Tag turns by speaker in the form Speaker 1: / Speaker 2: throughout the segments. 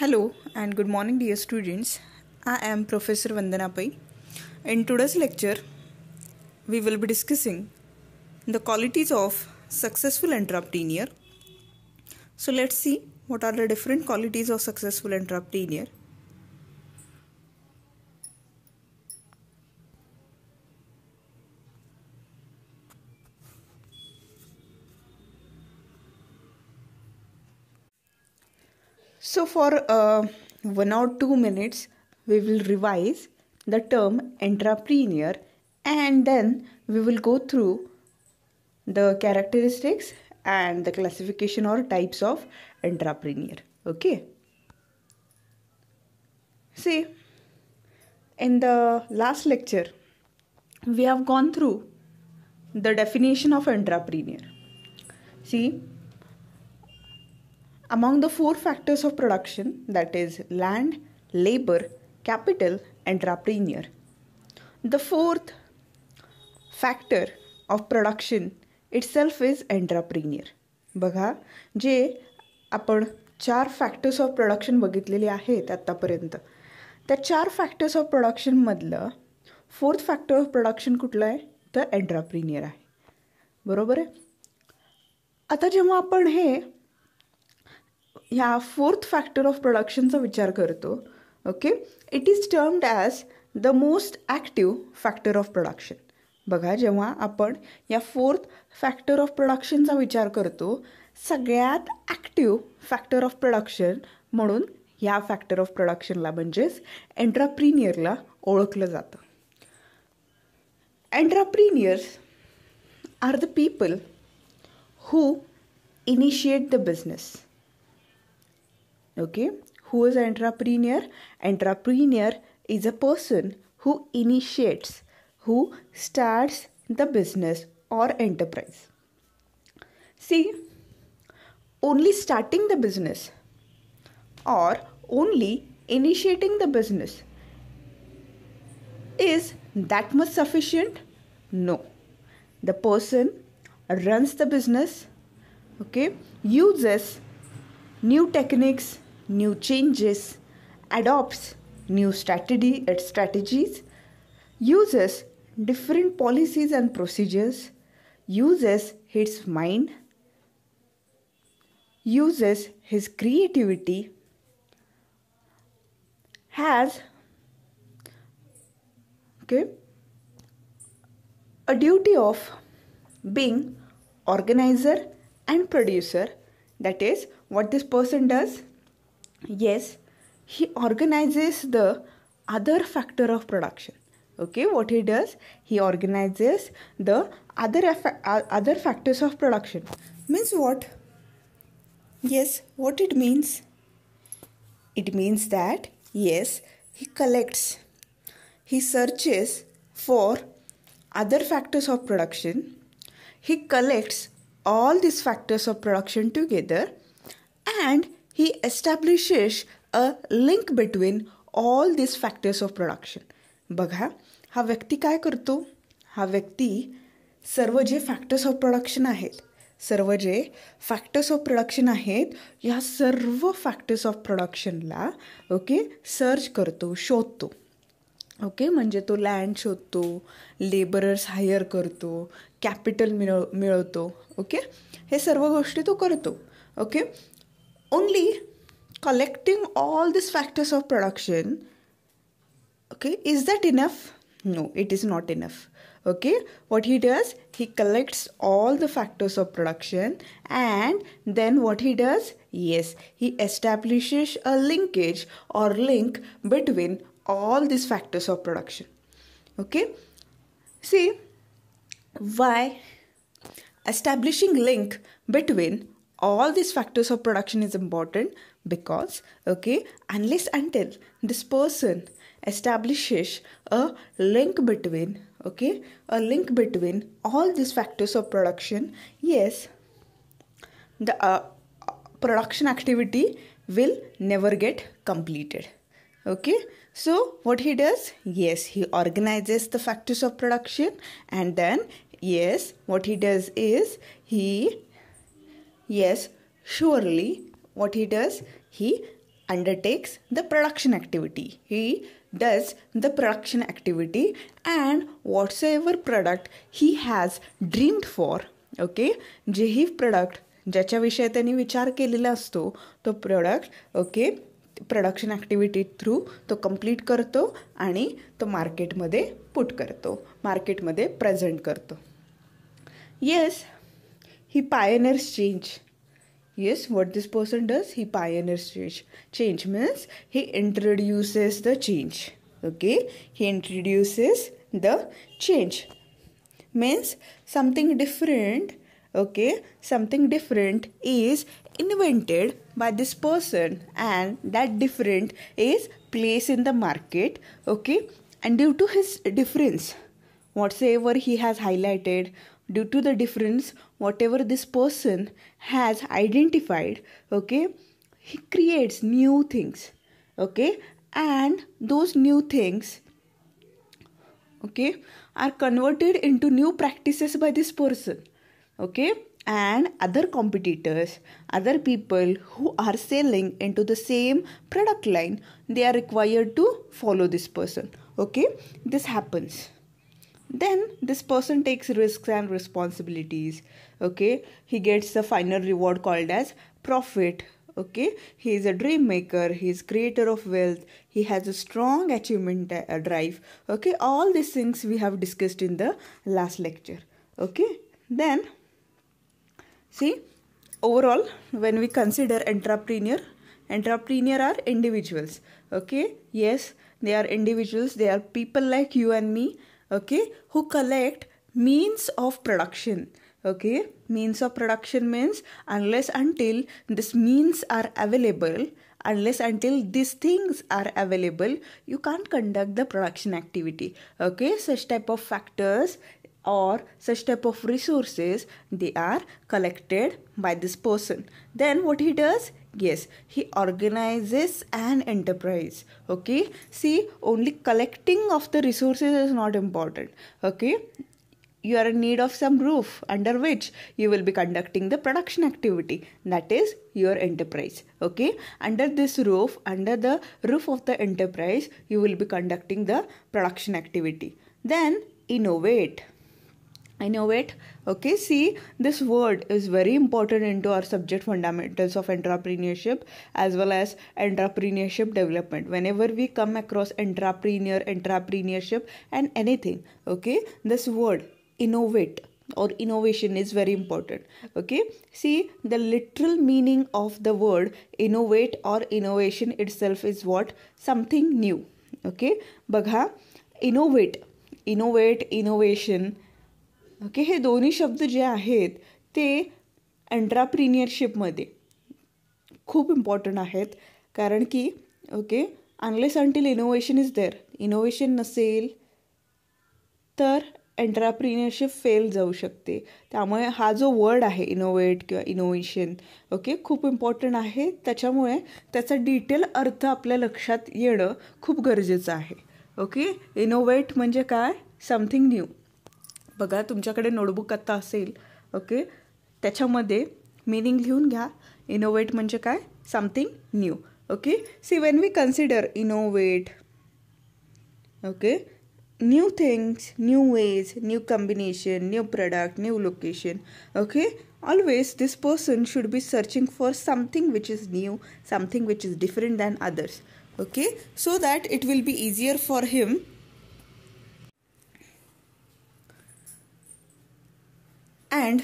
Speaker 1: Hello and good morning, dear students. I am Professor Vandana Pai. In today's lecture, we will be discussing the qualities of successful entrepreneur. So let's see what are the different qualities of successful entrepreneur. So for 1 or 2 minutes, we will revise the term entrepreneur and then we will go through the characteristics and the classification or types of entrepreneur. Okay. See, in the last lecture, we have gone through the definition of entrepreneur. See, among the 4 factors of production, that is land, labor, capital, entrepreneur, the 4th factor of production itself is entrepreneur. बघा, जे आपण 4 factors of production बघितलेले आहेत आतापर्यंत, त्या 4 factors of production मधलं 4th factor of production कुठलं आहे? तर एंटरप्रेन्युअर आहे. बरोबर आहे. आता जेव्हा आपण ह्या 4th फॅक्टर ऑफ प्रोडक्शनचा विचार करतो, okay, it is termed as the most active factor of production. बघा, जेव्हा आपण या 4th फॅक्टर ऑफ प्रोडक्शनचा विचार करतो, सगळ्यात ॲक्टिव्ह फॅक्टर ऑफ प्रोडक्शन म्हणून ह्या फॅक्टर ऑफ प्रोडक्शनला म्हणजेच एंटरप्रेन्युअरला ओळखलं जातं. Entrepreneurs are the people who initiate the business. Okay, who is an entrepreneur? Entrepreneur is a person who initiates, who starts the business or enterprise. See, only starting the business or only initiating the business is that much sufficient? No. The person runs the business, okay, uses new techniques, new changes, adopts new strategies, uses different policies and procedures, uses his mind, uses his creativity, has a duty of being organizer and producer. That is what this person does. Yes, he organizes the other factor of production. Okay, what he does, he organizes the other factors of production. Means what? Yes, what it means? It means that yes, he collects, he searches for other factors of production. He collects all these factors of production together and he establishes a link between all these factors of production. बघा, हा व्यक्ती काय करतो? हा व्यक्ती सर्व जे factors of production आहेत, या सर्व फॅक्टर्स ऑफ प्रोडक्शनला सर्च करतो, शोधतो. ओके, म्हणजे तो लँड शोधतो, लेबरर्स हायर करतो, कॅपिटल मिळवतो. ओके, हे सर्व गोष्टी तो करतो. Okay, only collecting all this factors of production. Okay, is that enough? No, it is not enough. Okay, what he does, he collects all the factors of production and then what he does, yes, he establishes a linkage or link between all these factors of production. Okay, see, why establishing link between all these factors of production is important? Because unless until this person establishes a link between all these factors of production, yes, the production activity will never get completed. Okay, so what he does, yes, he organizes the factors of production and then yes, what he does is he undertakes the production activity. He does the production activity, and whatsoever product he has dreamed for, okay, जेही product ज्याच्याविषयी त्यांनी विचार केलेला असतो तो product, okay, production activity through तो complete करतो आणि तो मार्केटमध्ये पुट करतो, मार्केटमध्ये प्रेझेंट करतो. Yes, he pioneers change. Yes, what this person does, he pioneers change. Change means he introduces the change. Okay, he introduces the change. Means something different. Okay, something different is invented by this person, and that different is placed in the market. Okay, and due to his difference, whatsoever he has highlighted, due to the difference, whatever this person has identified, okay, he creates new things, okay, and those new things, okay, are converted into new practices by this person, okay, and other competitors, other people who are selling into the same product line, they are required to follow this person, okay. This happens. Then this person takes risks and responsibilities, okay. He gets the final reward called as profit, okay. He is a dream maker, he is creator of wealth, he has a strong achievement drive, okay. All these things we have discussed in the last lecture, okay. Then see, overall, when we consider entrepreneur are individuals, okay. Yes, they are individuals, they are people like you and me, okay, who collect means of production, okay. Means of production means unless until this means are available, unless until these things are available, you can't conduct the production activity, okay. Such type of factors or such type of resources, they are collected by this person. Then what he does? Yes, he organizes an enterprise, okay. See, only collecting of the resources is not important, okay. You are in need of some roof under which you will be conducting the production activity, that is your enterprise, okay. Under this roof, under the roof of the enterprise, you will be conducting the production activity. Then innovate, okay. See, this word is very important into our subject fundamentals of entrepreneurship as well as entrepreneurship development. Whenever we come across entrepreneurship and anything, okay, this word innovate or innovation is very important, okay. See, the literal meaning of the word innovate or innovation itself is what? Something new, okay. बघा, innovate, innovation, okay, हे दोन्ही शब्द जे आहेत ते एंट्राप्रिनियरशिपमध्ये खूप important आहेत, कारण की okay, unless until innovation is there, innovation नसेल तर एंट्राप्रिनियरशिप फेल जाऊ शकते. त्यामुळे हा जो वर्ड आहे इनोव्हेट किंवा इनोव्हेशन, ओके, खूप इम्पॉर्टंट आहे. त्याच्यामुळे त्याचा डिटेल अर्थ आपल्या लक्षात येणं खूप गरजेचं आहे, ओके. इनोव्हेट म्हणजे काय? Something new. बघा, तुमच्याकडे नोटबुक आत्ता असेल, ओके, त्याच्यामध्ये मीनिंग लिहून घ्या. इनोव्हेट म्हणजे काय? Something new, okay. See, when we consider innovate, okay, new things, new ways, new combination, new product, new location, okay. Always this person should be searching for something which is new, something which is different than others, okay, so that it will be easier for him and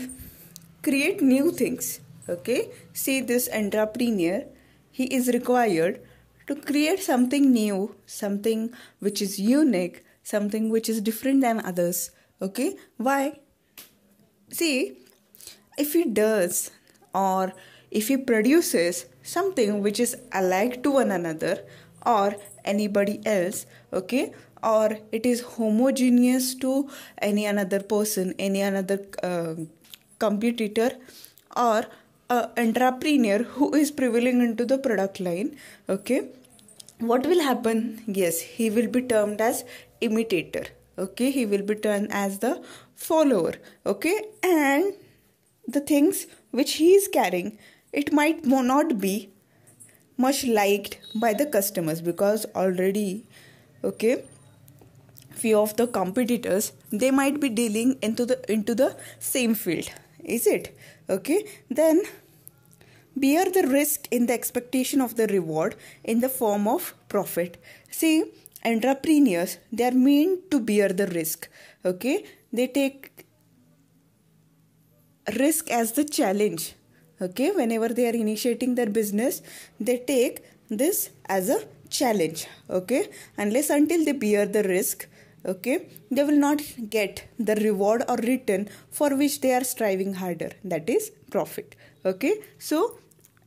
Speaker 1: create new things, okay. See, this entrepreneur, he is required to create something new, something which is unique, something which is different than others, okay. Why? See, if he does or if he produces something which is alike to one another or anybody else, okay, or it is homogeneous to any another person, any another competitor or entrepreneur who is prevailing into the product line, okay, what will happen? Yes, he will be termed as imitator, okay. He will be termed as the follower, okay. And the things which he is carrying, it might not be much liked by the customers, because already, okay, few of the competitors, they might be dealing into the same field, is it? Okay, then bear the risk in the expectation of the reward in the form of profit. See, entrepreneurs, they are meant to bear the risk. Okay, they take risk as the challenge. Okay, whenever they are initiating their business, they take this as a challenge. Okay, unless until they bear the risk, okay, they will not get the reward or return for which they are striving harder, that is profit. Okay, so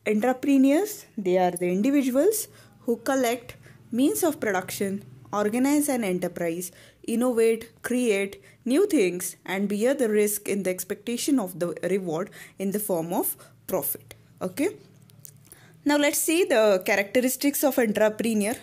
Speaker 1: entrepreneurs, they are the individuals who collect means of production, organize an enterprise, innovate, create new things, and bear the risk in the expectation of the reward in the form of profit. Okay. Now let's see the characteristics of entrepreneur.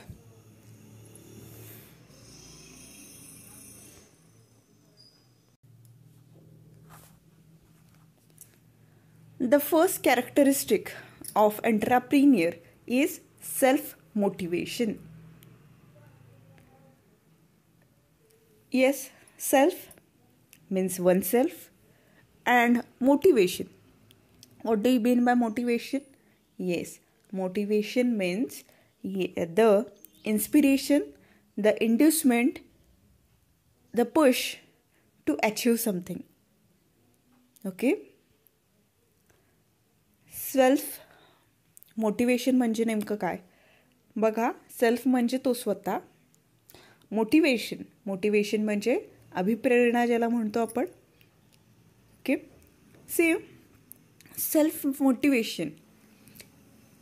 Speaker 1: The first characteristic of entrepreneur is self-motivation. Yes, self means oneself, and motivation. What do you mean by motivation? Yes, motivation means the inspiration, the inducement, the push to achieve something. Okay. Self motivation म्हणजे नेमकं काय? बघा, self म्हणजे तो स्वतः, motivation म्हणजे अभिप्रेरणा ज्याला म्हणतो आपण. Okay, see self motivation.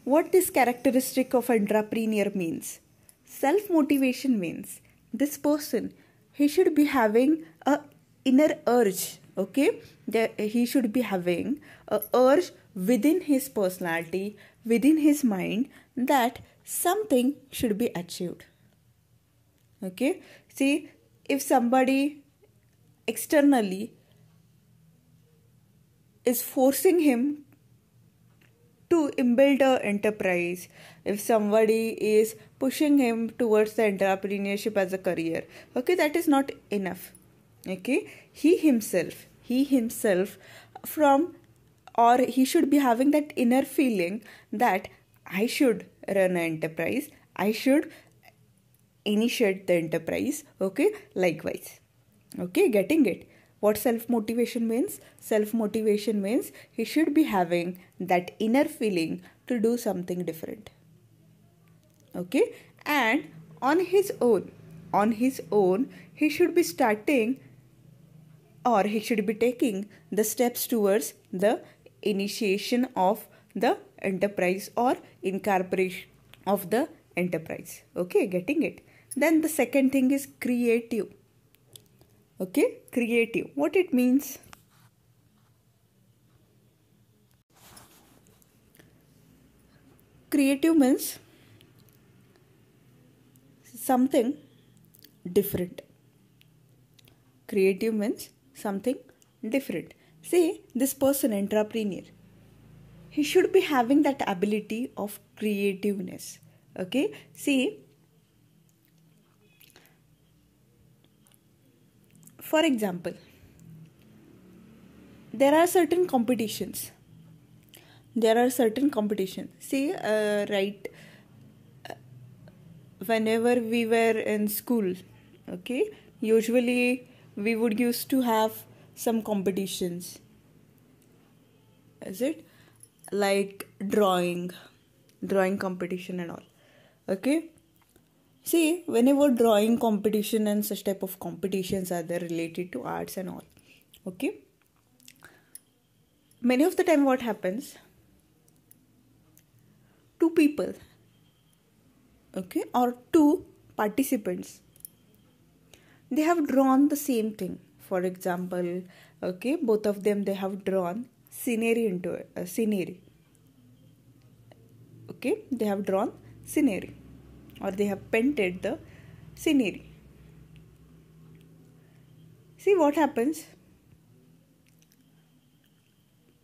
Speaker 1: What this characteristic of entrepreneur means? Self motivation means this person, he should be having a inner urge. Okay, he should be having a urge within his personality, within his mind, that something should be achieved. Okay, see, if somebody externally is forcing him to build an enterprise, if somebody is pushing him towards the entrepreneurship as a career, okay, that is not enough. Okay, he himself from, or he should be having that inner feeling that I should run an enterprise, I should initiate the enterprise. Okay, likewise. Okay, getting it? What self-motivation means? Self-motivation means he should be having that inner feeling to do something different. Okay, and on his own, he should be starting, or he should be taking the steps towards the initiation of the enterprise or incorporation of the enterprise. Okay, getting it? Then the second thing is creative. Okay, creative. What it means? Creative means something different. Creative means something different. Say, this person, entrepreneur, he should be having that ability of creativeness. Okay, see, for example, there are certain competitions. See, right, whenever we were in school, okay, usually we would used to have some competitions. Is it? Like drawing competition and all. Okay. See, whenever drawing competition and such type of competitions are there related to arts and all. Okay. Many of the time what happens? Two people, okay, or two participants, they have drawn the same thing. For example, okay, both of them, they have drawn scenery into it, scenery. Okay, they have drawn scenery, or they have painted the scenery. See what happens?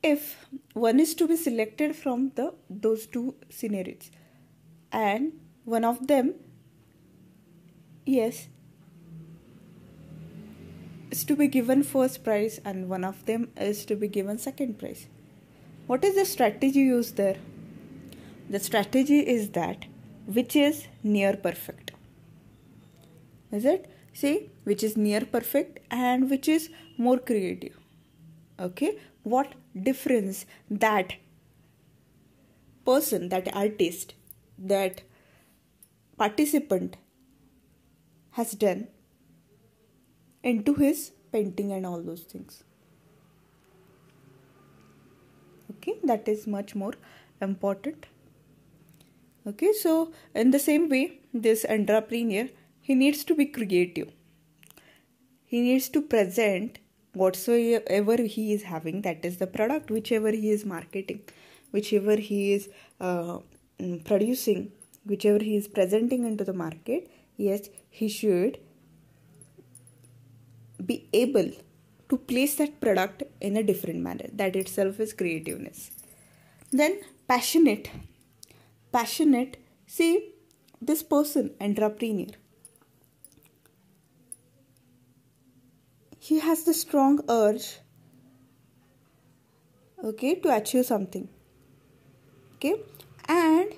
Speaker 1: If one is to be selected from those two sceneries, and one of them, yes, is to be given first prize and one of them is to be given second prize. What is the strategy used there? The strategy is that which is near perfect. Is it? See, which is near perfect and which is more creative. Okay, what difference that person, that artist, that participant has done into his painting and all those things. Okay, that is much more important. Okay, so in the same way, this entrepreneur, he needs to be creative. He needs to present whatsoever he is having, that is the product, whichever he is marketing, whichever he is producing, whichever he is presenting into the market. Yes, he should be able to place that product in a different manner. That itself is creativeness. Then passionate. See, this person, entrepreneur, he has the strong urge, okay, to achieve something. Okay, and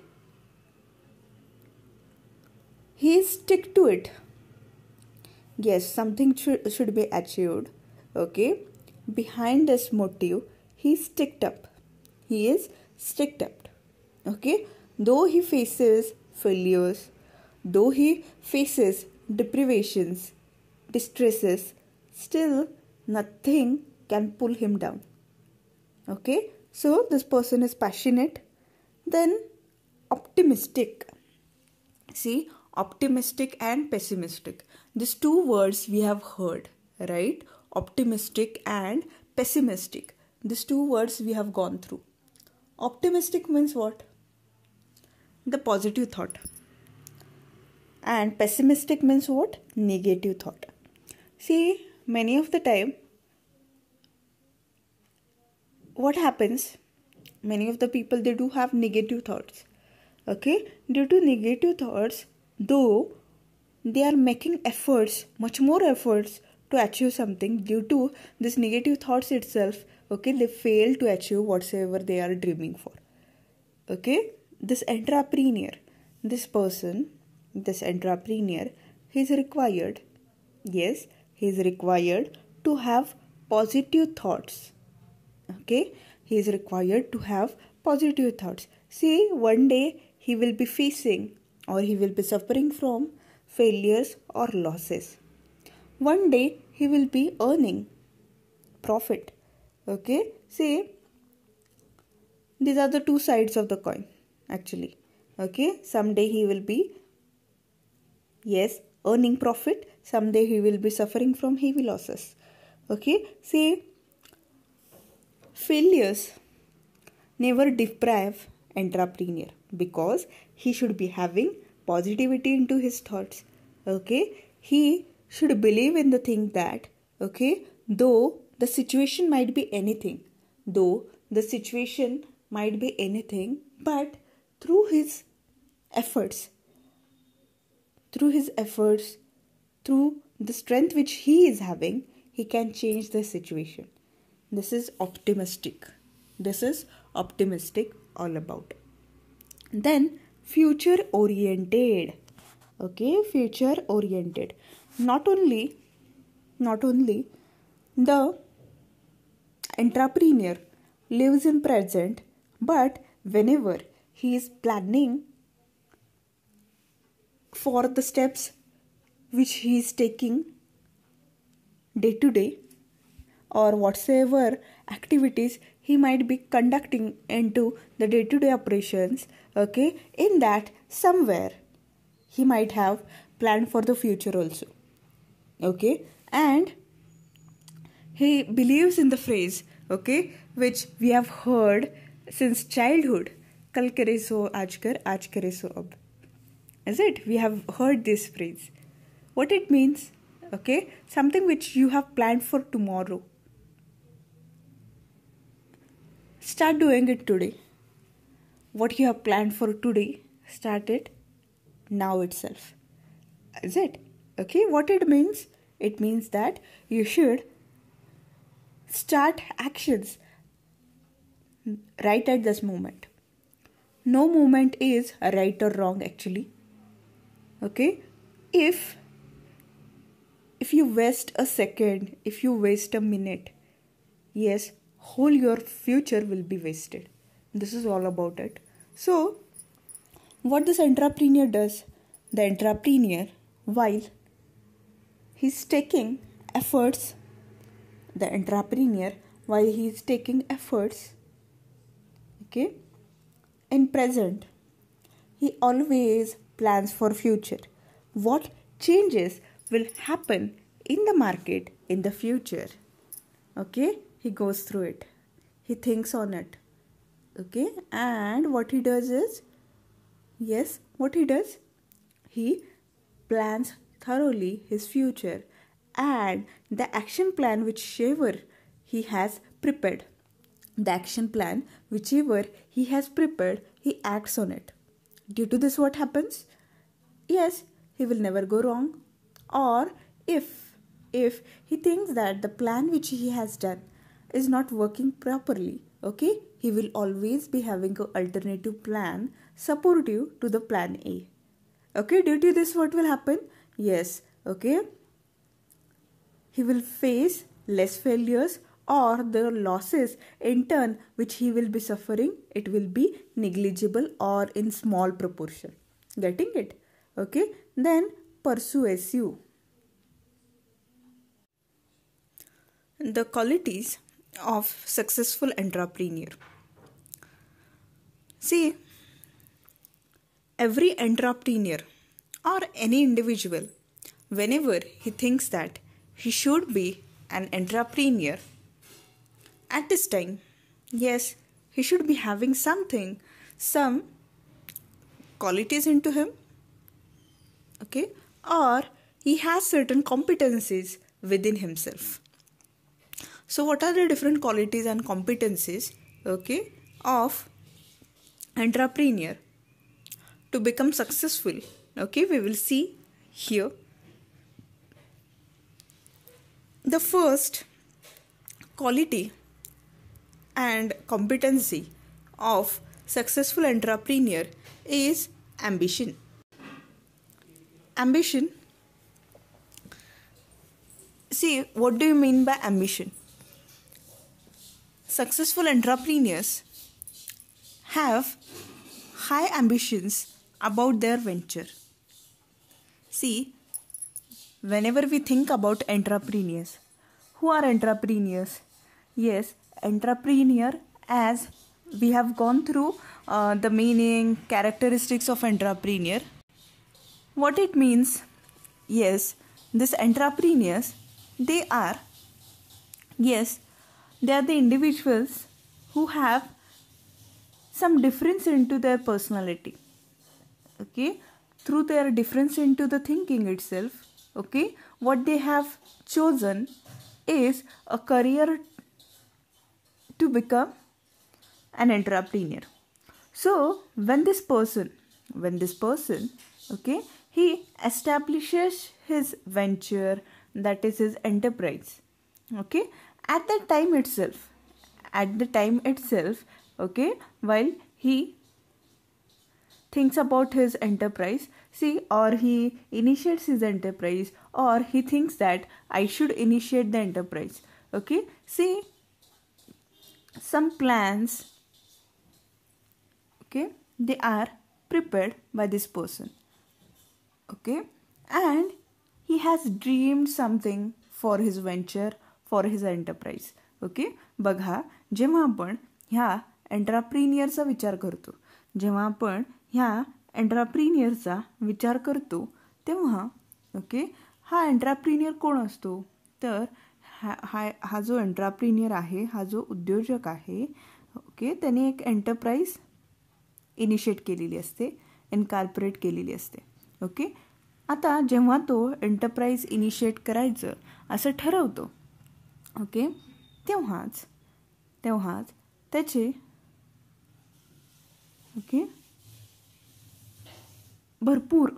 Speaker 1: he stick to it. Yes, something should be achieved. Okay, behind this motive, he is sticked up. Okay, though he faces failures, though he faces deprivations, distresses, still nothing can pull him down. Okay, so this person is passionate. Then optimistic. See, optimistic and pessimistic. These two words we have heard, right? Optimistic and pessimistic. These two words we have gone through. Optimistic means what? The positive thought. And pessimistic means what? Negative thought. See, many of the time, what happens? Many of the people, they do have negative thoughts. Okay, due to negative thoughts, though they are making efforts, much more efforts to achieve something, due to this negative thoughts itself, okay, they fail to achieve whatsoever they are dreaming for. Okay, this entrepreneur, this entrepreneur, he is required, yes, he is required to have positive thoughts. Okay, he is required to have positive thoughts. See, one day he will be facing or he will be suffering from failures or losses. One day he will be earning profit. Okay, see, these are the two sides of the coin actually. Okay, someday he will be, yes, earning profit. Someday he will be suffering from heavy losses. Okay, see, failures never deprive entrepreneur because he should be having positivity into his thoughts. Okay, he should believe in the thing that, okay, though the situation might be anything, but through his efforts, through the strength which he is having, he can change the situation. This is optimistic all about. Then future oriented. Okay, future oriented. Not only the entrepreneur lives in present, but whenever he is planning for the steps which he is taking day to day, or whatsoever activities he might be conducting into the day-to-day operations, okay, in that somewhere he might have planned for the future also. Okay, and he believes in the phrase, okay, which we have heard since childhood, kal kare so aaj kar, aaj kare so ab. Is it? We have heard this phrase. What it means? Okay, something which you have planned for tomorrow, start doing it today. What you have planned for today, Start it now itself. Is it? Okay, what it means? It means that you should start actions right at this moment. No moment is right or wrong actually. Okay? If you waste a second, if you waste a minute, yes, whole your future will be wasted. This is all about it. So, what this entrepreneur does, the entrepreneur, while he's taking efforts, the entrepreneur, while he's taking efforts, okay, in present, he always plans for future. What changes will happen in the market in the future? Okay, he goes through it. He thinks on it. Okay, and what he does is, yes, what he does? He plans thoroughly his future and the action plan whichever he has prepared. The action plan whichever he has prepared, he acts on it. Due to this, what happens? Yes, he will never go wrong. Or if he thinks that the plan which he has done is not working properly, okay, he will always be having an alternative plan supportive to the plan A. Okay, due to this, what will happen? Yes, okay, he will face less failures, or the losses in turn which he will be suffering, it will be negligible or in small proportion. Getting it? Okay, then persuasive. The qualities of successful entrepreneur. See, every entrepreneur or any individual, whenever he thinks that he should be an entrepreneur, at this time, yes, he should be having some qualities into him, okay, or he has certain competencies within himself. So what are the different qualities and competencies, okay, of entrepreneur to become successful? Okay, we will see here. The first quality and competency of successful entrepreneur is ambition. Ambition. See, what do you mean by ambition? Successful entrepreneurs have high ambitions about their venture. See, whenever we think about entrepreneurs, who are entrepreneurs? Yes, entrepreneur, as we have gone through the meaning, characteristics of entrepreneur. What it means? Yes, these entrepreneurs, they are the individuals who have some difference into their personality. Okay, through their difference into the thinking itself, okay, what they have chosen is a career to become an entrepreneur. So when this person, okay, he establishes his venture, that is his enterprise, okay, at the time itself, okay, while he thinks about his enterprise, see, or he initiates his enterprise, or he thinks that I should initiate the enterprise, okay, see, some plans, okay, they are prepared by this person, okay, and he has dreamed something for his venture, for his enterprise, okay. बघा, जेव्हा आपण ह्या एंटरप्रिनियरचा विचार करतो, तेव्हा okay, हा एंटरप्रिनियर कोण असतो? तर हा जो एंटरप्रिनियर आहे, हा जो उद्योजक आहे, ओके, त्याने एक एंटरप्राइज इनिशिएट केलेली असते, इनकॉर्पोरेट केलेली असते, ओके. आता जेव्हा तो एंटरप्राइज इनिशिएट करायचं असं ठरवतो, ओके, तेव्हाच त्याचे ओके भरपूर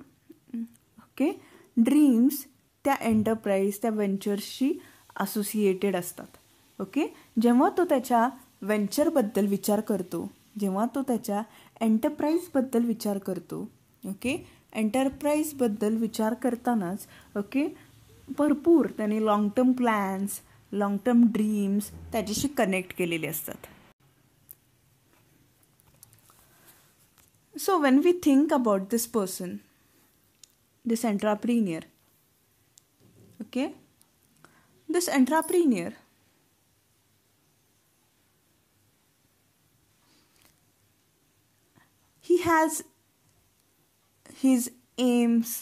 Speaker 1: ओके ड्रीम्स त्या एंटरप्राइज त्या व्हेंचर्सशी असोसिएटेड असतात. ओके जेव्हा तो त्याच्या व्हेंचरबद्दल विचार करतो, जेव्हा तो त्याच्या एंटरप्राइजबद्दल विचार करतो, ओके एंटरप्राइजबद्दल विचार करतानाच ओके भरपूर त्याने long term plans, long term dreams त्याच्याशी कनेक्ट केलेले असतात. So when we think about this person, this entrepreneur, okay, this entrepreneur, he has his aims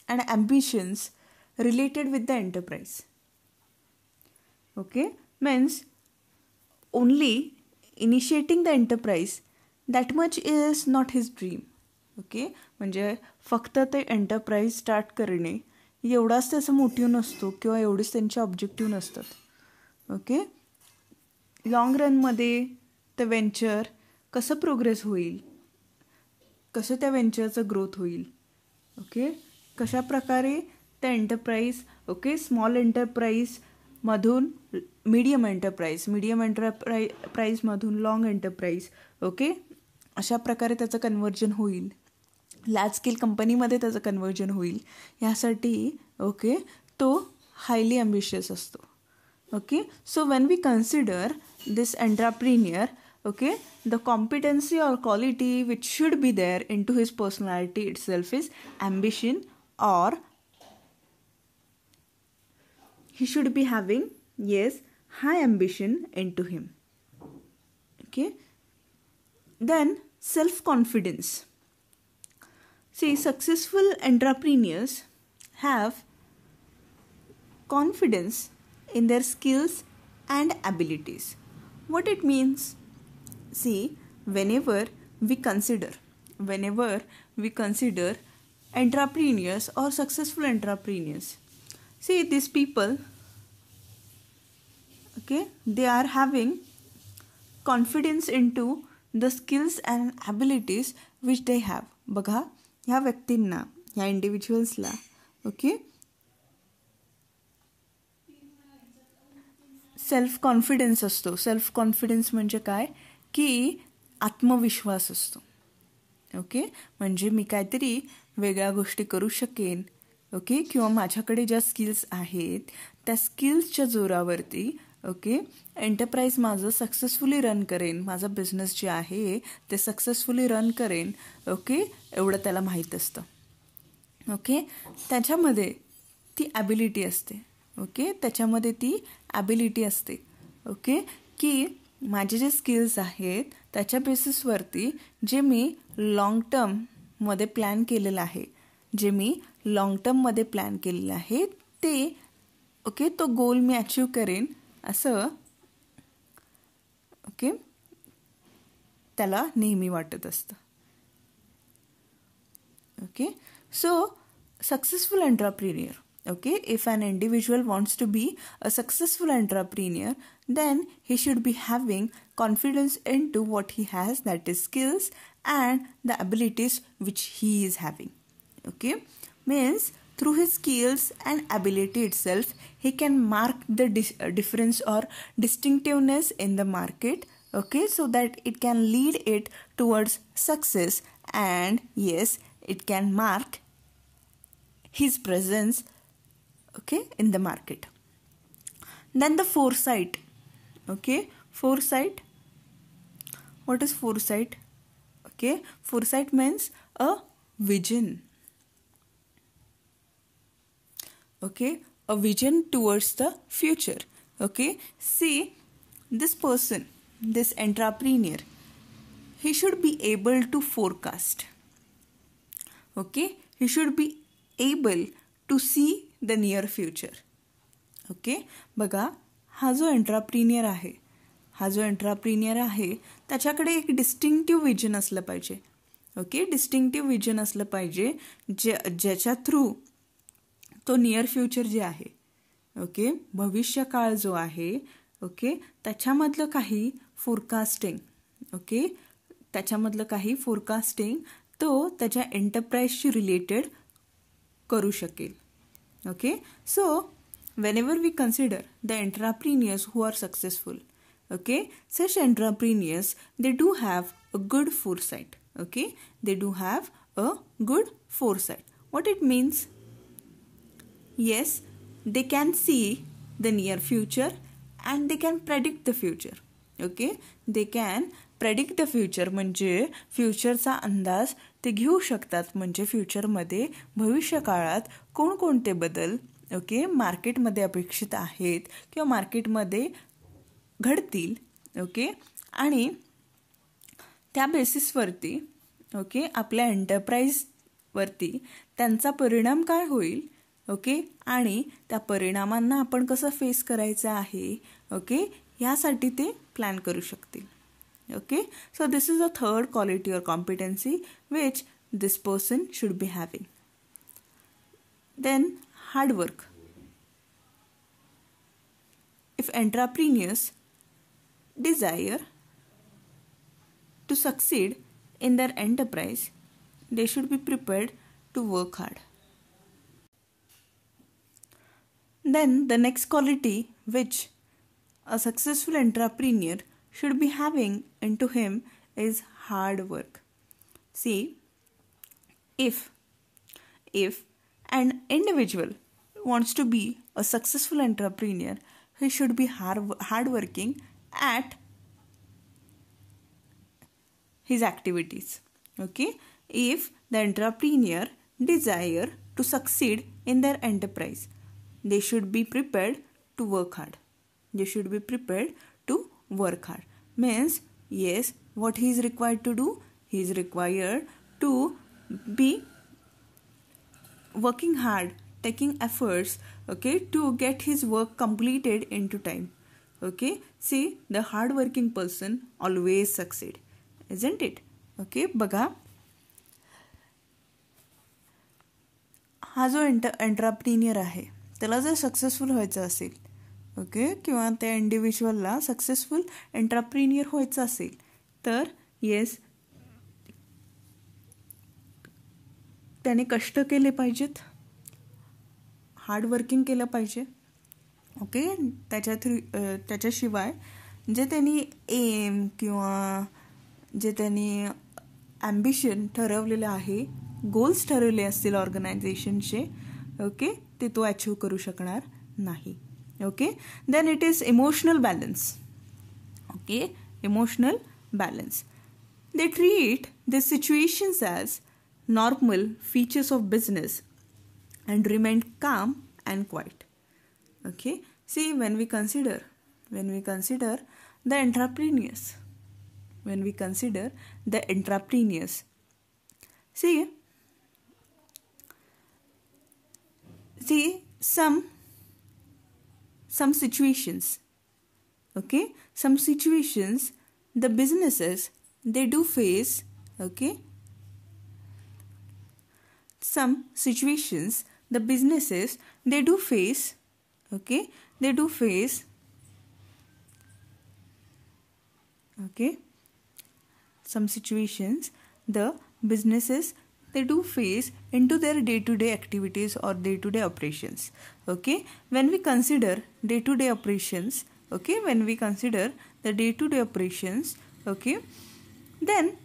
Speaker 1: and ambitions related with the enterprise. Okay, means only initiating the enterprise, that much is not his dream. Okay म्हणजे फक्त ते enterprise start करणे एवढाच त्याचा motive नसतो किंवा एवढीच त्यांचे ऑब्जेक्टिव्ह नसतात. ओके लाँग रनमध्ये ते व्हेंचर कसं प्रोग्रेस होईल, कसं त्या व्हेंचरचं ग्रोथ होईल, ओके कशा प्रकारे त्या एंटरप्राइज ओके स्मॉल एंटरप्राइजमधून मीडियम एंटरप्राइजमधून लॉंग एंटरप्राइज ओके अशा प्रकारे त्याचं कन्व्हर्जन होईल, लार्ज स्केल कंपनीमध्ये त्याचं कन्व्हर्जन होईल, ह्यासाठी ओके तो हायली ॲम्बिशियस असतो. Okay so when we consider this entrepreneur okay the competency और quality which should be there into his personality itself is ambition और he should be having high ambition into him. Okay, then self-confidence. See, successful entrepreneurs have confidence in their skills and abilities. What it means? See, whenever we consider entrepreneurs or successful entrepreneurs, see these people okay they are having confidence into the skills and abilities which they have. बघा ह्या व्यक्तींना, ह्या इंडिव्हिज्युअल्सला okay self confidence असतो. Self confidence म्हणजे काय की आत्मविश्वास असतो. ओके म्हणजे मी काहीतरी वेगळ्या गोष्टी करू शकेन ओके किंवा माझ्याकडे ज्या स्किल्स आहेत त्या स्किल्सच्या जोरावरती ओके एंटरप्राइज माझं सक्सेसफुली रन करेन, माझा बिझनेस जे आहे ते सक्सेसफुली रन करेन ओके एवढं त्याला माहीत असतं. ओके त्याच्यामध्ये ती ॲबिलिटी असते. ओके त्याच्यामध्ये ती ॲबिलिटी असते ओके की माझे जे स्किल्स आहेत त्याच्या बेसिसवरती जे मी लॉंग टर्ममध्ये प्लॅन केलेलं आहे, ते ओके तो गोल मी अचीव करेन असं ओके त्याला नेहमी वाटत असतं. Okay so successful entrepreneur okay if an individual wants to be a successful entrepreneur then he should be having confidence into what he has, that is skills and the abilities which he is having. Okay means through his skills and ability itself he can mark the difference or distinctiveness in the market okay so that it can lead it towards success and yes it can mark his presence okay in the market. Then the foresight. Okay foresight, what is foresight? Okay foresight means a vision. Okay a vision towards the future. Okay see this person, this entrepreneur, he should be able to forecast. Okay he should be able to see the near future. Okay बघा हा जो entrepreneur आहे त्याच्याकडे एक डिस्टिंक्टिव्ह vision असलं पाहिजे. Okay डिस्टिंक्टिव्ह vision असलं पाहिजे ज्याच्या थ्रू तो नियर फ्युचर जे आहे ओके भविष्यकाळ जो आहे ओके त्याच्यामधलं काही फोरकास्टिंग तो त्याच्या एंटरप्राइजशी रिलेटेड करू शकेल. Okay, so whenever we consider the entrepreneurs who are successful, okay, such entrepreneurs, they do have a good foresight. Okay, they do have a good foresight. What it means? Yes, they can see the near future and they can predict the future. Okay, they can predict the future म्हणजे फ्युचरचा अंदाज ते घेऊ शकतात. म्हणजे फ्युचरमध्ये भविष्यकाळात कोणकोणते बदल ओके मार्केटमध्ये अपेक्षित आहेत किंवा मार्केटमध्ये घडतील. ओके, आणि त्या बेसिसवरती ओके आपल्या एंटरप्राइजवरती त्यांचा परिणाम काय होईल. ओके, आणि त्या परिणामांना आपण कसं फेस करायचं आहे. ओके, यासाठी ते प्लॅन करू शकतील. Okay, so this is a third quality और competency which this person should be having. Then hard work. If entrepreneurs desire to succeed in their enterprise, they should be prepared to work hard. Then the next quality which a successful entrepreneur should be having into him is hard work. See, if an individual wants to be a successful entrepreneur, he should be hardworking at his activities. Okay, if the entrepreneur desire to succeed in their enterprise, they should be prepared to work hard. They should be prepared to work hard. Means, yes, what he is required to do? He is required to be working hard, taking efforts, okay, to get his work completed into time. Okay, see, the hard working person always succeed, isn't it? Okay, बघा, हा जो entrepreneur आहे त्याला जर successful व्हायचं असेल okay किंवा त्या इंडिव्हिज्युअलला सक्सेसफुल एंटरप्रेन्युअर व्हायचं असेल तर येस त्याने कष्ट केले पाहिजेत, हार्डवर्किंग केलं पाहिजे. ओके, त्याच्याशिवाय जे त्यांनी एम किंवा जे त्यांनी ॲम्बिशन ठरवलेलं आहे, गोल्स ठरवले असतील ऑर्गनायझेशनचे ओके ते तो अचीव करू शकणार नाही. Okay, then it is emotional balance. Okay, emotional balance. They treat this situations as normal features of business and remain calm and quiet. Okay, see, when we consider the entrepreneurs, see some situations, okay, some situations the businesses they do face. Okay, some situations the businesses they do face. Okay, some situations the businesses they do face into their day-to-day activities or day-to-day operations. Okay, when we consider day-to-day operations, okay, when we consider the day-to-day operations, okay, then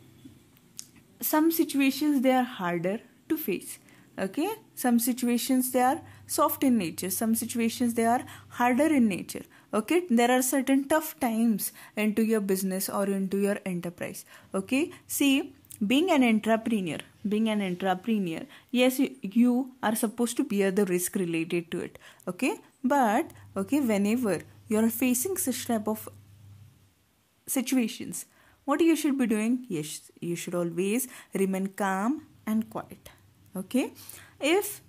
Speaker 1: some situations they are harder to face. Okay, some situations they are soft in nature, some situations they are harder in nature. Okay, there are certain tough times into your business or into your enterprise. Okay, see, being an entrepreneur, yes, you are supposed to bear the risk related to it. Okay, but okay, whenever you are facing such type of situations, what you should be doing? Yes, you should always remain calm and quiet. Okay, if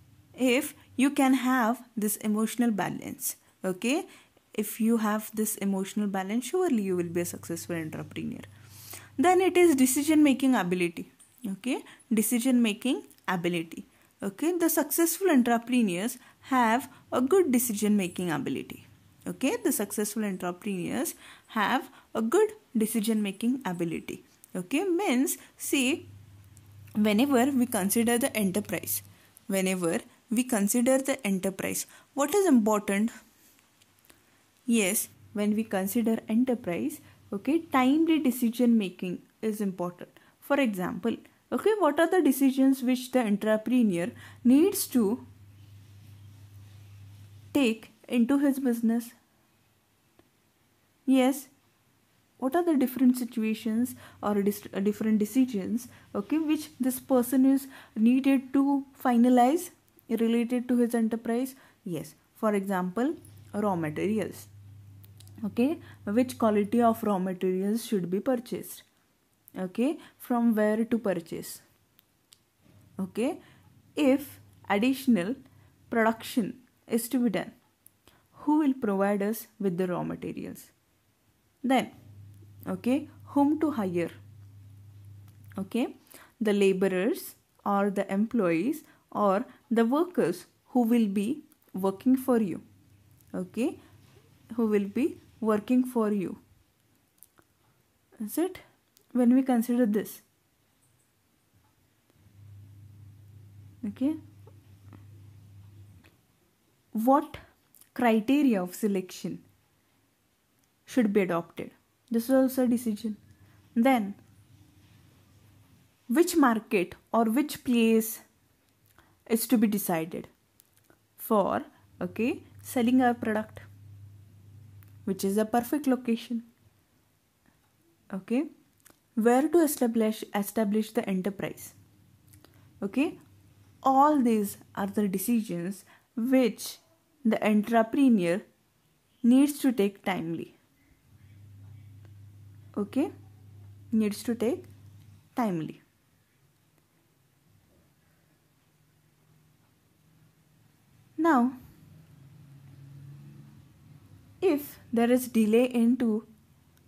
Speaker 1: you can have this emotional balance, okay, if you have this emotional balance, surely you will be a successful entrepreneur. Then it is decision making ability. Okay, decision making ability. Okay, the successful entrepreneurs have a good decision making ability. Okay, the successful entrepreneurs have a good decision making ability. Okay, means, see, whenever we consider the enterprise, what is important? Yes, when we consider enterprise, okay, timely decision making is important. For example, okay, what are the decisions which the entrepreneur needs to take into his business? Yes, what are the different situations or different decisions, okay, which this person is needed to finalize related to his enterprise? Yes, for example, raw materials. Okay, which quality of raw materials should be purchased? Okay, from where to purchase? Okay, if additional production is to be done, who will provide us with the raw materials? Then, okay, whom to hire? Okay, the laborers or the employees or the workers who will be working for you. Okay, who will be working for you. Is it? When we consider this, okay, what criteria of selection should be adopted? This is also a decision. Then, which market or which place is to be decided for, okay, selling our product? Which is a perfect location? Okay, where to establish the enterprise? Okay, all these are the decisions which the entrepreneur needs to take timely. Okay, needs to take timely. Now, if there is delay into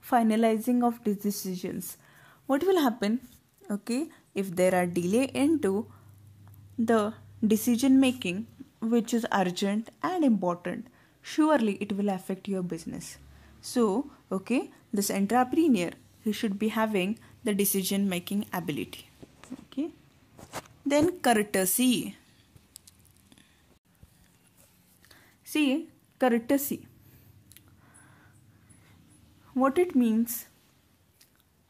Speaker 1: finalizing of these decisions, what will happen? Okay, if there are delay into the decision making which is urgent and important, surely it will affect your business. So, okay, this entrepreneur, he should be having the decision making ability. Okay, then courtesy. See, courtesy, what it means?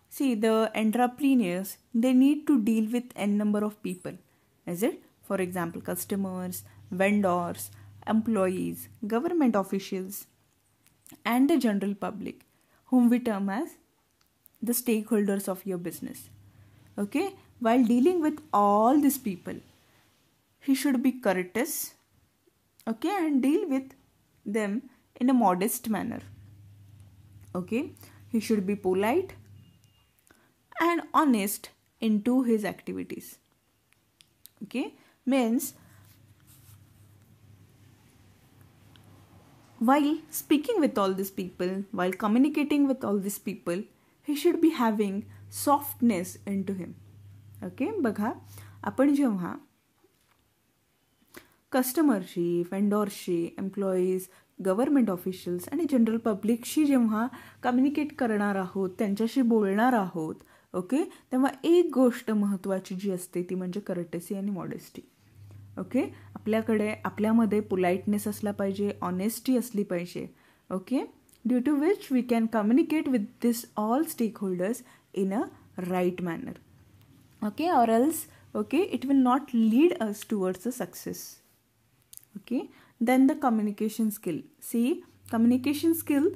Speaker 1: See, the entrepreneurs, they need to deal with n number of people. Is it? For example, customers, vendors, employees, government officials, and the general public, whom we term as the stakeholders of your business. Okay, while dealing with all these people, he should be courteous, okay, and deal with them in a modest manner. Okay, he should be polite and honest into his activities. Okay, means while speaking with all these people, while communicating with all these people, he should be having softness into him. Okay, बघा, आपण जेव्हा कस्टमरशी, वेंडॉरशी, employees, government officials आणि general पब्लिकशी जेव्हा communicate करणार आहोत, त्यांच्याशी बोलणार आहोत, ओके, तेव्हा एक गोष्ट महत्त्वाची जी असते ती म्हणजे कर्टसी आणि मॉडेस्टी. ओके, आपल्यामध्ये पोलाइटनेस असला पाहिजे, ऑनेस्टी असली पाहिजे. Okay, due to which we can communicate with this all stakeholders in a right manner. Okay, or else, okay, it will not lead us towards the success. Okay, then the communication skill. See, communication skill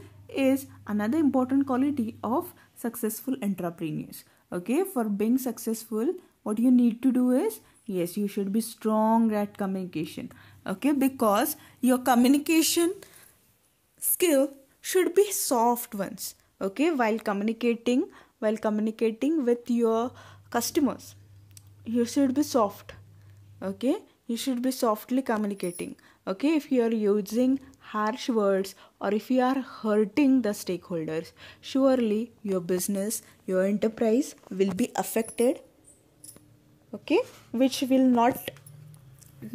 Speaker 1: is another important quality of successful entrepreneurs. Okay, for being successful, what you need to do is, yes, you should be strong at communication. Okay, because your communication skill should be soft ones. Okay, while communicating with your customers, you should be soft. Okay, you should be softly communicating. Okay, if you are using harsh words or if you are hurting the stakeholders, surely your business, your enterprise will be affected. Okay, which will not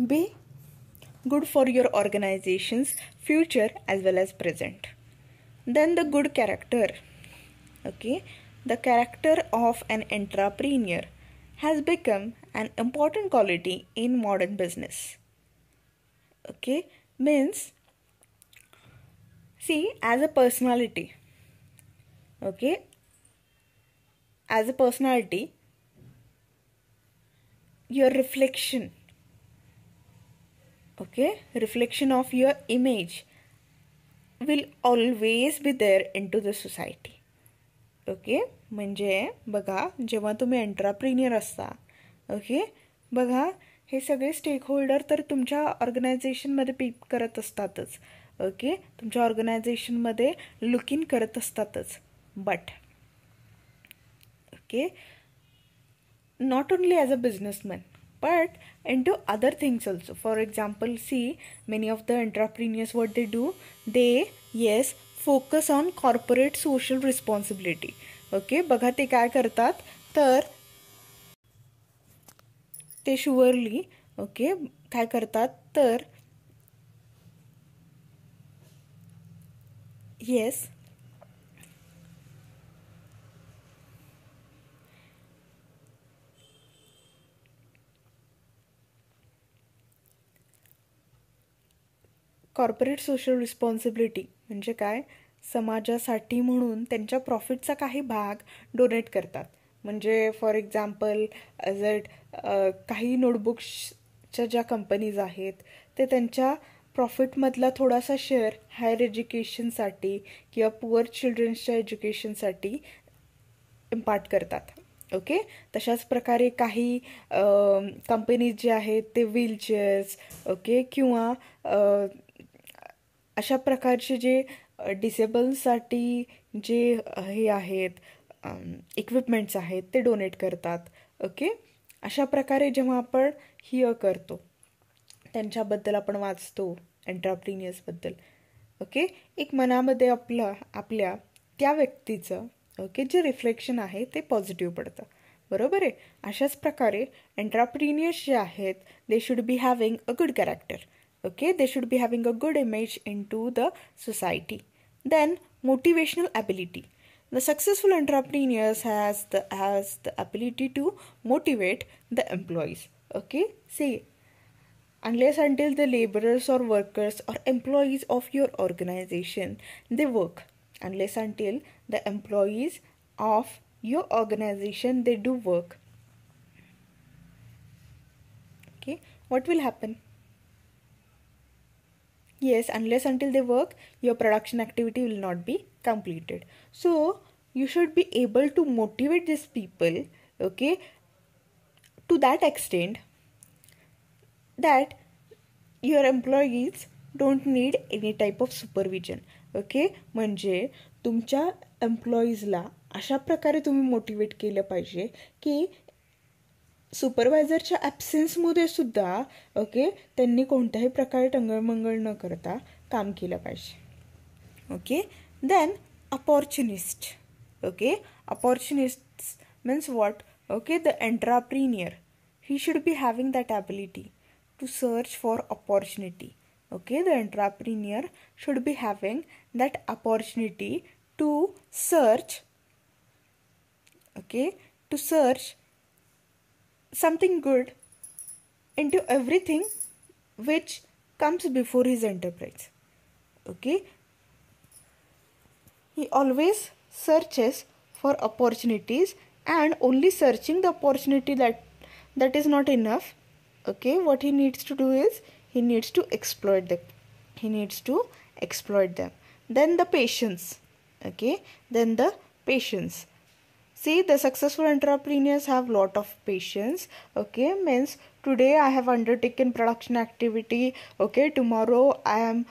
Speaker 1: be good for your organization's future as well as present. Then the good character. Okay, the character of an entrepreneur has become an important quality in modern business. Okay, means, see, as a personality, okay, as a personality, your reflection, okay, reflection of your image will always be there into the society. Okay, म्हणजे बघा, जेव्हा तुम्ही entrepreneur असता, okay, बघा, हे सगळे stake holder तर तुमच्या ऑर्गनायझेशनमध्ये peak करत असतातच. ओके, तुमच्या ऑर्गनायझेशनमध्ये लुक इन करत असतातच. But okay, not only as a businessman but into other things also. For example, see, many of the entrepreneurs, what they do, they, yes, focus on corporate social responsibility. Okay, बघा ते काय करतात तर ते surely, okay, काय करतात तर yes, corporate social responsibility म्हणजे काय, समाजासाठी म्हणून त्यांच्या प्रॉफिटचा काही भाग डोनेट करतात. म्हणजे फॉर एक्झाम्पल, काही नोटबुक्सच्या ज्या कंपनीज आहेत ते त्यांच्या प्रॉफिटमधला थोडासा शेअर हायर एज्युकेशनसाठी किंवा पुअर चिल्ड्रन्सच्या एज्युकेशनसाठी इम्पार्ट करतात. ओके, तशाच प्रकारे काही कंपनीज जे आहेत ते व्हीलचेअर्स, ओके, किंवा अशा प्रकारचे जे डिसेबलसाठी जे हे आहेत इक्विपमेंट्स आहेत ते डोनेट करतात. ओके, अशा प्रकारे जेव्हा आपण करतो त्यांच्याबद्दल आपण वाचतो एंटरप्रिन्युअर्सबद्दल. ओके, एक मनामध्ये आपल्या त्या व्यक्तीचं, ओके, जे रिफ्लेक्शन आहे ते पॉझिटिव्ह पडतं. बरोबर आहे. अशाच प्रकारे एंटरप्रिन्युअर्स जे आहेत they should be having a good character. Okay, they should be having a good image into the society. Then motivational ability. The successful entrepreneurs has the ability to motivate the employees. Okay, see, unless until the laborers or workers or employees of your organization they work, unless until the employees of your organization they do work, okay, what will happen? Yes, unless until they work, your production activity will not be completed. So you should be able to motivate these people, okay, to that extent that your employees don't need any type of supervision. Okay, म्हणजे तुमच्या एम्प्लॉईजला अशा प्रकारे तुम्ही motivate केलं पाहिजे की सुपरवायझरच्या ॲब्सेन्समध्ये सुद्धा, okay, त्यांनी कोणत्याही प्रकारे टंगळमंगळ न करता काम केलं पाहिजे. Okay, then opportunist. Okay, opportunist means what? Okay, the entrepreneur he should be having that ability to search for opportunity. Okay, the entrepreneur should be having that opportunity to search, okay, to search something good into everything which comes before his enterprise. Okay, he always searches for opportunities, and only searching the opportunity that is not enough. Okay, what he needs to do is he needs to exploit them. Then the patience. Okay, then the patience. See, the successful entrepreneurs have lot of patience. Okay, means today I have undertaken production activity. Okay, tomorrow I am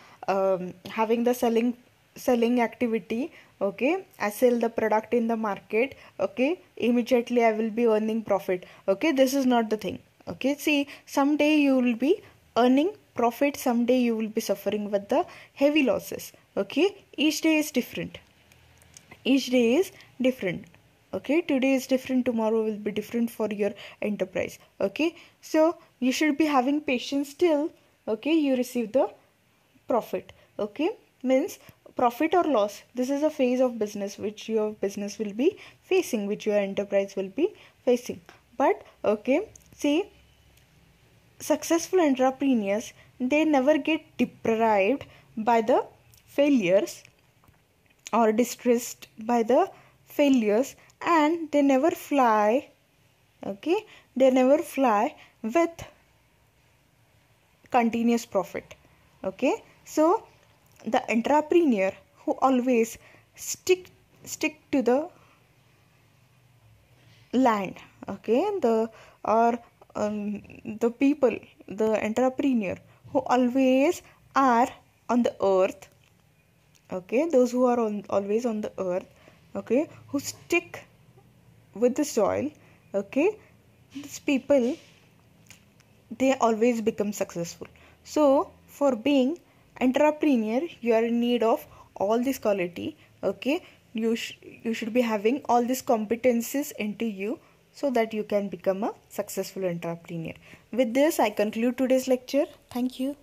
Speaker 1: having the selling activity. Okay, I sell the product in the market. Okay, immediately I will be earning profit. Okay, this is not the thing. Okay, see, someday you will be earning profit, someday you will be suffering with the heavy losses. Okay, each day is different. Okay, today is different, tomorrow will be different for your enterprise. Okay, so you should be having patience till, okay, you receive the profit. Okay, means profit or loss, this is a phase of business which your business will be facing, which your enterprise will be facing. But okay, see, successful entrepreneurs, they never get deprived by the failures or distressed by the failures, and they never fly, okay, they never fly with continuous profit. Okay, so the entrepreneur who always stick to the land, okay, the people, the entrepreneur who always are on the earth, okay, those who are always on the earth, okay, who stick with the soil, okay, these people, they always become successful. So for being entrepreneur, you are in need of all this quality, okay, you should be having all these competencies into you, so that you can become a successful entrepreneur. With this, I conclude today's lecture. Thank you.